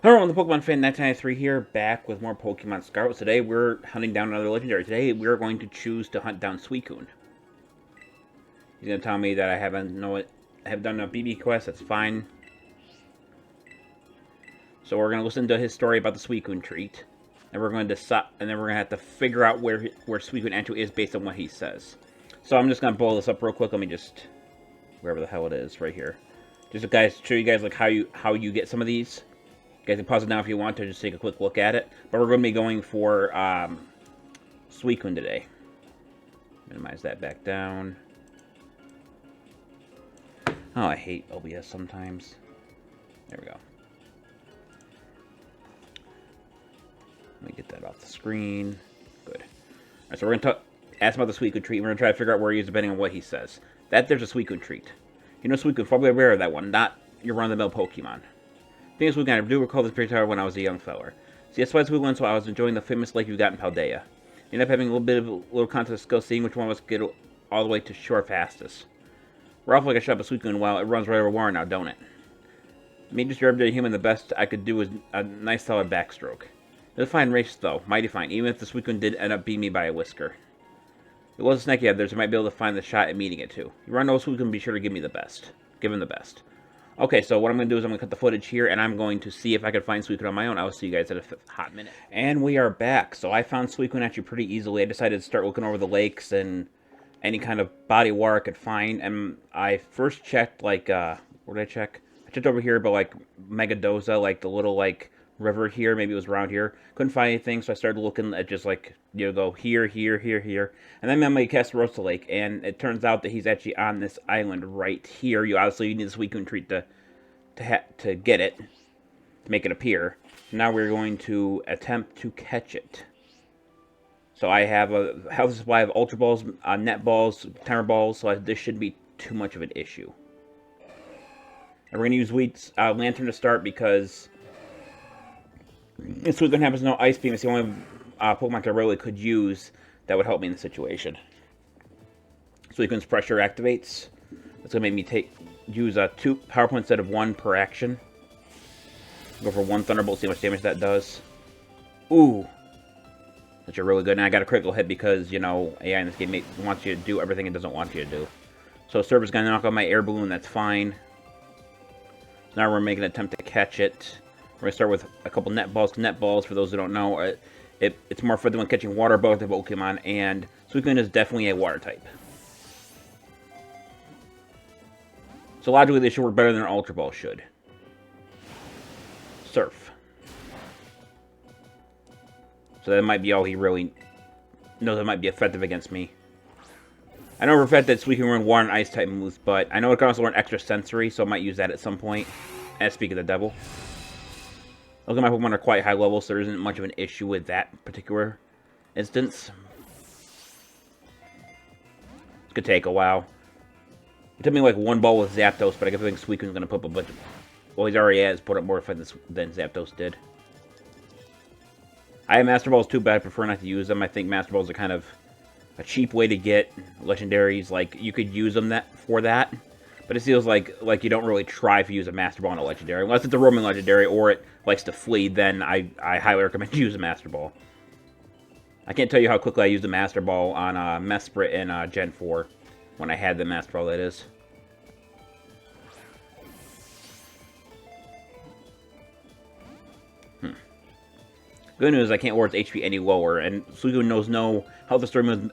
Hello, I'm the Pokemon fan 1993 here, back with more Pokemon Scarlet. Today we're hunting down another legendary. Today we're going to choose to hunt down Suicune. He's going to tell me that I haven't done a BB quest. That's fine. So we're going to listen to his story about the Suicune Treat, and we're going to and then we're going to have to figure out where Suicune actually is based on what he says. So I'm just going to blow this up real quick. Let me just wherever the hell it is, right here. Just to guys show you guys like how you get some of these. You guys can pause it now if you want to just take a quick look at it. But we're going to be going for Suicune today. Minimize that back down. Oh, I hate OBS sometimes. There we go. Let me get that off the screen. Good. Alright, so we're going to ask about the Suicune Treat. We're going to try to figure out where he is depending on what he says. There's a Suicune Treat. You know Suicune, probably aware of that one, not your run-of-the-mill Pokemon. Thing is, I do recall this period when I was a young feller. See, that's why we went, so I was enjoying the famous lake you got in Paldea. You end up having a little contest skill, seeing which one of us get all the way to shore fastest. We're off like a shot of Suicune, while it runs right over water now, don't it? Me, just your everyday human, the best I could do was a nice solid backstroke. It was a fine race, though, mighty fine, even if the Suicune did end up beating me by a whisker. It was a snack you had there, so I might be able to find the shot at meeting it, too. You run those Suicune, be sure to give me the best. Give him the best. Okay, so what I'm going to do is I'm going to cut the footage here, and I'm going to see if I can find Suicune on my own. I will see you guys in a hot minute. And we are back. So I found Suicune actually pretty easily. I decided to start looking over the lakes and any kind of body of water I could find. And I first checked, like, where did I check? I checked over here, but, like, Megadoza, like, the little, like, river here. Maybe it was around here. Couldn't find anything, so I started looking at just, like, you know, go here, here, here, here. And then I met Casseroya Lake, and it turns out that he's actually on this island right here. You obviously need the Suicune Treat to get it, to make it appear. So now we're going to attempt to catch it. So I have a health supply of Ultra Balls, Net Balls, Timer Balls, so this shouldn't be too much of an issue. And we're going to use Wheat's Lantern to start because this Suicune happens no Ice Beam. It's the only Pokemon I really could use that would help me in the situation. Suicune's Pressure activates. That's going to make me use 2 Power Points instead of 1 per action. Go for 1 Thunderbolt, see how much damage that does. Ooh. That's really good. And I got a critical hit because, you know, AI in this game wants you to do everything it doesn't want you to do. So Server's going to knock out my Air Balloon, that's fine. So now we're making an attempt to catch it. We're going to start with a couple Net Balls. Net Balls, for those who don't know, it's more for the one catching water both the Pokemon, and Suicune is definitely a water type. So logically, they should work better than an Ultra Ball should. Surf. So that might be all he really knows that might be effective against me. I know for a fact that Suicune can run water and ice type moves, but I know it can also learn Extrasensory, so I might use that at some point. And speak of the devil. Look at my Pokemon are quite high level, so there isn't much of an issue with that particular instance. It's gonna take a while. It took me like 1 ball with Zapdos, but I think Suicune's going to put up a bunch of... Well, he's already has put up more effect than Zapdos did. I have Master Balls too, but I prefer not to use them. I think Master Balls are kind of a cheap way to get legendaries. Like, you could use them for that, but it feels like you don't really try to use a Master Ball on a legendary. Unless it's a roaming legendary or it likes to flee, then I highly recommend you use a Master Ball. I can't tell you how quickly I used a Master Ball on Mesprit in Gen 4. When I had the Master Ball, that is. Good news, I can't lower its HP any lower, and Suicune knows no how the story moves.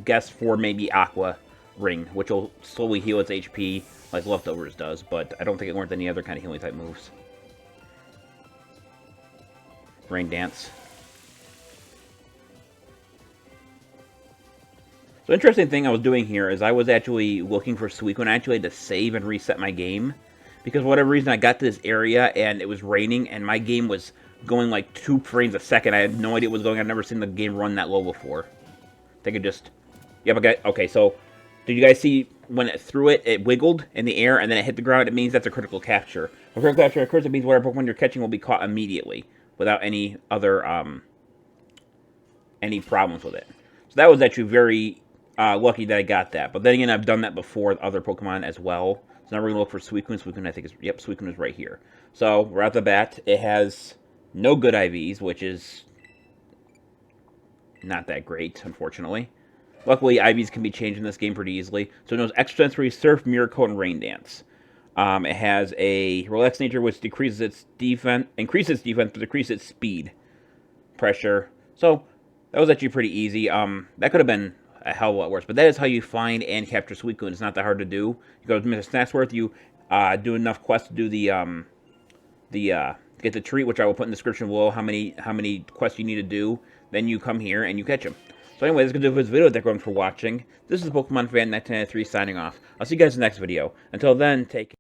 Guess for maybe Aqua Ring, which will slowly heal its HP like Leftovers does, but I don't think it learns any other kind of healing type moves. Rain Dance. So interesting thing I was doing here is I was actually looking for Suicune. I actually had to save and reset my game. Because for whatever reason I got to this area and it was raining and my game was going like 2 frames a second. I had no idea what was going on. I've never seen the game run that low before. I think it just... Yep, okay, so did you guys see when it threw it, it wiggled in the air and then it hit the ground? It means that's a critical capture. When critical capture occurs, it means whatever Pokemon you're catching will be caught immediately without any other, any problems with it. So that was actually very... lucky that I got that. But then again, I've done that before with other Pokemon as well. So now we're going to look for Suicune. Suicune, I think, is... Yep, Suicune is right here. So, right off the bat, it has no good IVs, which is not that great, unfortunately. Luckily, IVs can be changed in this game pretty easily. So it knows Extrasensory, Surf, Miracle, and Rain Dance. It has a Relaxed Nature, which decreases its defense, increases its defense, but decreases its speed, pressure. So that was actually pretty easy. That could have been a hell of a lot worse, but that is how you find and capture Suicune. It's not that hard to do. You go to Mr. Snacksworth, you do enough quests to do get the treat, which I will put in the description below. How many quests you need to do. Then you come here and you catch them. So anyway, this is going to do for this video. Thank you everyone for watching. This is Pokemon Fan 1993 signing off. I'll see you guys in the next video. Until then, take care.